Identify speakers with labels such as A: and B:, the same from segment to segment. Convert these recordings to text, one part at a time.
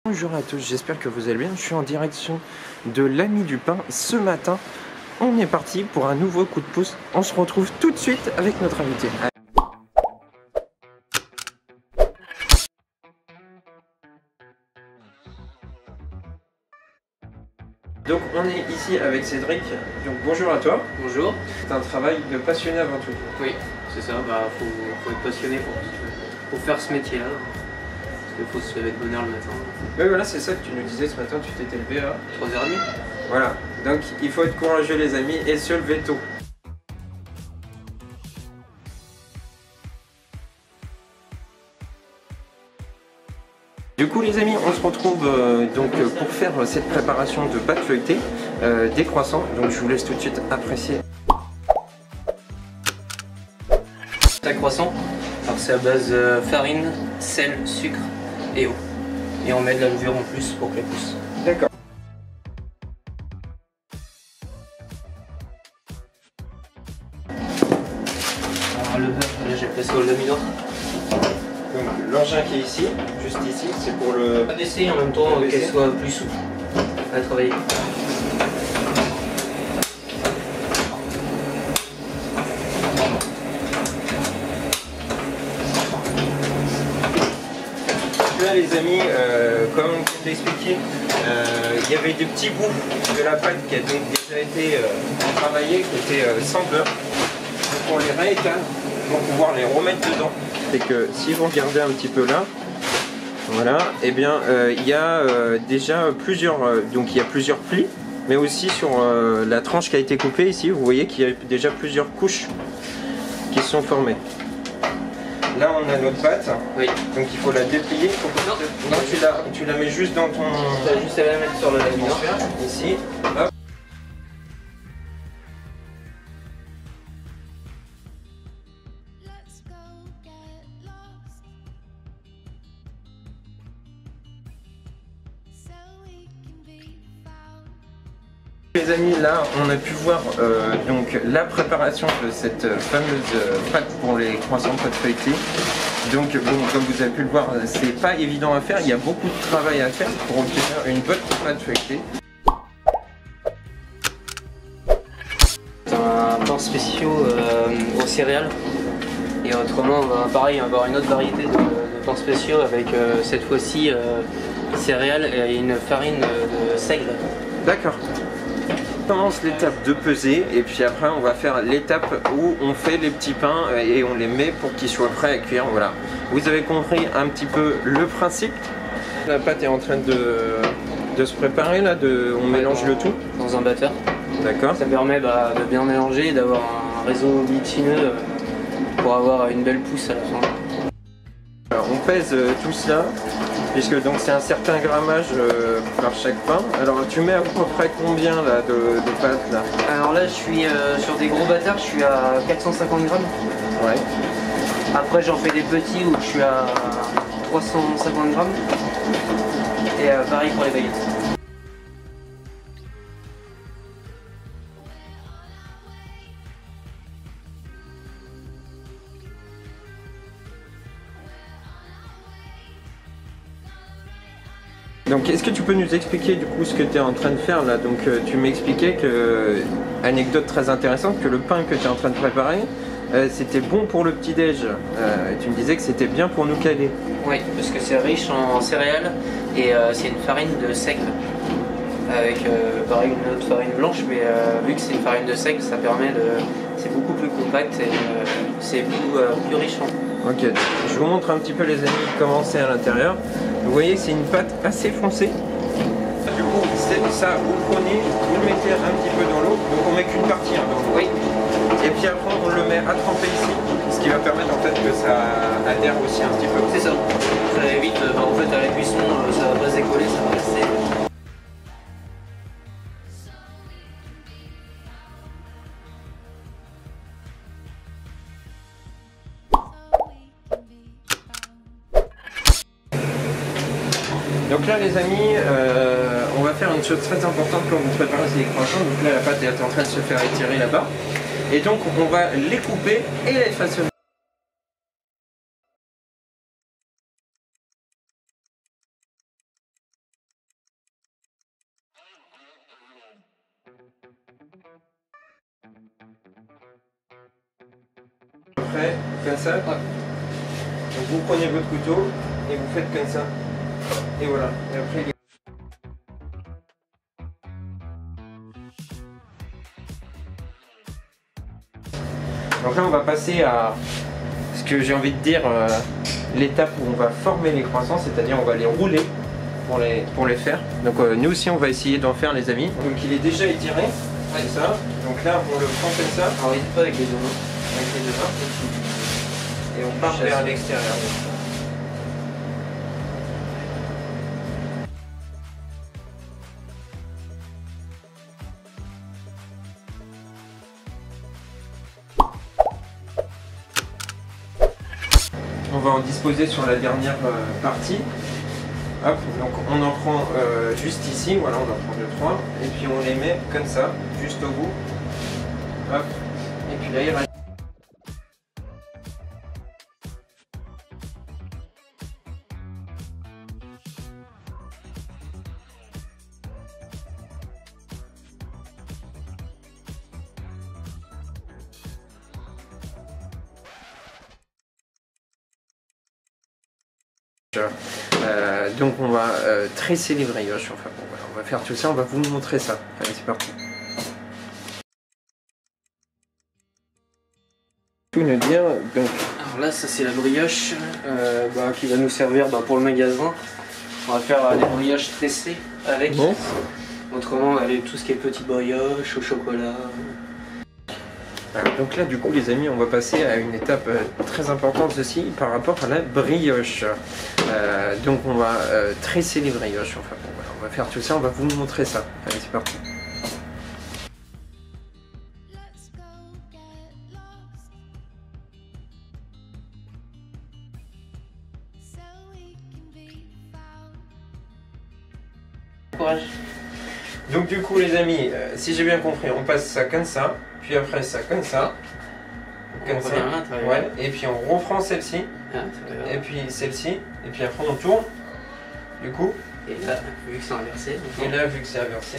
A: Bonjour à tous, j'espère que vous allez bien. Je suis en direction de l'Ami du Pain. Ce matin, on est parti pour un nouveau coup de pouce. On se retrouve tout de suite avec notre invité. Donc on est ici avec Cédric. Donc bonjour à toi.
B: Bonjour.
A: C'est un travail de passionné avant tout.
B: Oui, c'est ça, faut être passionné pour faire ce métier-là. Parce qu'il faut se lever de bonne heure le matin.
A: Oui voilà, c'est ça que tu nous disais ce matin, tu t'étais levé à
B: 3h30.
A: Voilà, donc il faut être courageux les amis et se lever tôt. Du coup les amis, on se retrouve pour faire cette préparation de pâte feuilletée des croissants. Donc je vous laisse tout de suite apprécier.
B: Un croissant, alors c'est à base farine, sel, sucre et eau. Et on met de la levure en plus pour qu'elle pousse.
A: D'accord.
B: Alors le beurre, là j'ai placé au laminoir.
A: L'engin qui est ici, juste ici, c'est pour le...
B: D'essayer en même temps qu'elle soit plus souple à travailler.
A: Là les amis, comme on l'a expliqué, il y avait des petits bouts de la pâte qui a donc déjà été travaillés, qui étaient sans beurre. Donc on les réétale pour pouvoir les remettre dedans. C'est que si vous regardez un petit peu là, voilà, et bien il y a déjà plusieurs, donc il y a plusieurs plis, mais aussi sur la tranche qui a été coupée ici, vous voyez qu'il y a déjà plusieurs couches qui se sont formées. Là on a notre pâte,
B: Oui.
A: Donc il faut la déplier. Non, tu la mets juste dans ton...
B: Tu as juste à la mettre sur le laminoir.
A: Ici. Hop. Les amis, là on a pu voir donc la préparation de cette fameuse pâte pour les croissants de pâte feuilletée. Donc bon, comme vous avez pu le voir, c'est pas évident à faire, il y a beaucoup de travail à faire pour obtenir une bonne pâte feuilletée.
B: C'est un pain spécial aux céréales. Et autrement, on va pareil avoir une autre variété de pains spéciaux avec cette fois-ci céréales et une farine de seigle.
A: D'accord. On commence l'étape de peser et puis après on va faire l'étape où on fait les petits pains et on les met pour qu'ils soient prêts à cuire. Voilà. Vous avez compris un petit peu le principe. La pâte est en train de se préparer là, on mélange le tout.
B: Dans un batteur.
A: D'accord.
B: Ça permet de bien mélanger et d'avoir un réseau bitumineux pour avoir une belle pousse à la fin.
A: Alors, on pèse tout cela, puisque donc c'est un certain grammage par chaque pain. Alors tu mets à peu près combien là, de pâte là?
B: Alors là je suis sur des gros batteurs, je suis à 450 grammes.
A: Ouais.
B: Après j'en fais des petits où je suis à 350 grammes. Et pareil pour les baguettes.
A: Donc est-ce que tu peux nous expliquer du coup ce que tu es en train de faire là? Donc tu m'expliquais que, anecdote très intéressante, que le pain que tu es en train de préparer, c'était bon pour le petit-déj. Tu me disais que c'était bien pour nous caler.
B: Oui, parce que c'est riche en céréales et c'est une farine de seigle. Avec pareil une autre farine blanche, mais vu que c'est une farine de seigle, ça permet de... c'est beaucoup plus compact et c'est plus riche en...
A: Ok, je vous montre un petit peu les amis comment c'est à l'intérieur. Vous voyez que c'est une pâte assez foncée. Du coup, ça, vous le prenez, vous le mettez un petit peu dans l'eau, donc on met qu'une partie dans l'eau.
B: Oui.
A: Et puis après on le met à tremper ici, ce qui va permettre en fait que ça adhère aussi un petit peu.
B: C'est ça. Ça évite, en fait à la cuisson, ça va pas se décoller, ça va rester...
A: Donc là les amis, on va faire une chose très importante quand vous préparez ces croissants. Donc là la pâte est en train de se faire étirer là-bas. Et donc on va les couper et les façonner. après, comme ça. Donc vous prenez votre couteau et vous faites comme ça. Et voilà. Et après, donc là on va passer à ce que j'ai envie de dire l'étape où on va former les croissants, c'est-à-dire on va les rouler pour les faire. Donc nous aussi on va essayer d'en faire les amis. Donc il est déjà étiré, c'est ça. Donc là on le prend comme ça.
B: Alors il pas avec les deux mains.
A: Avec les deux mains. Et on part vers l'extérieur. On va en disposer sur la dernière partie. Hop, donc on en prend juste ici, voilà, on en prend 2-3, et puis on les met comme ça, juste au bout. Hop, et puis là il reste. Donc on va tresser les brioches, enfin bon, voilà, on va faire tout ça, on va vous montrer ça. Allez, c'est parti. Tout nous dire, donc.
B: Alors là, ça c'est la brioche qui va nous servir pour le magasin. On va faire des brioches tressées avec.
A: Bon.
B: Autrement, tout ce qui est petite brioche au chocolat.
A: Donc là du coup les amis on va passer à une étape très importante aussi par rapport à la brioche. Donc on va tresser les brioches, enfin bon, voilà, on va faire tout ça, on va vous montrer ça. Allez c'est parti.
B: Courage.
A: Donc du coup les amis, si j'ai bien compris, on passe ça comme ça, puis après ça comme ça, comme ça, ouais, et puis on reprend celle-ci, et puis celle-ci, et puis après on tourne, du coup.
B: Et là, vu que c'est inversé.
A: Et là, vu que c'est inversé.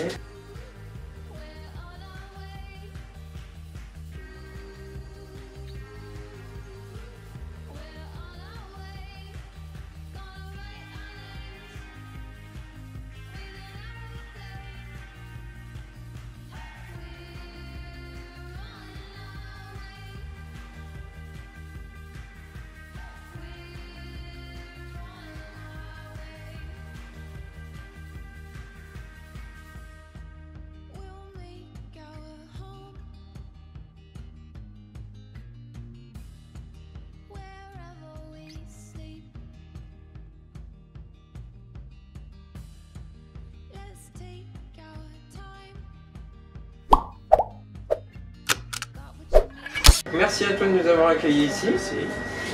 A: Merci à toi de nous avoir accueillis ici.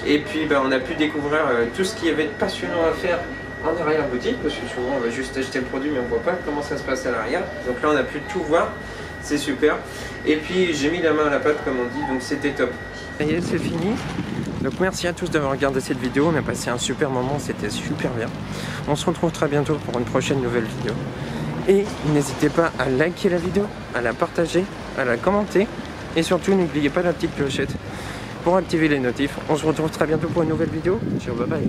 A: Et puis on a pu découvrir tout ce qu'il y avait de passionnant à faire en arrière-boutique, parce que souvent on va juste acheter le produit mais on ne voit pas comment ça se passe à l'arrière. Donc là on a pu tout voir, c'est super. Et puis j'ai mis la main à la pâte comme on dit, donc c'était top. Ça y est, c'est fini. Donc merci à tous d'avoir regardé cette vidéo, on a passé un super moment, c'était super bien. On se retrouve très bientôt pour une prochaine nouvelle vidéo. Et n'hésitez pas à liker la vidéo, à la partager, à la commenter. Et surtout, n'oubliez pas la petite clochette pour activer les notifs. On se retrouve très bientôt pour une nouvelle vidéo. Ciao, bye bye.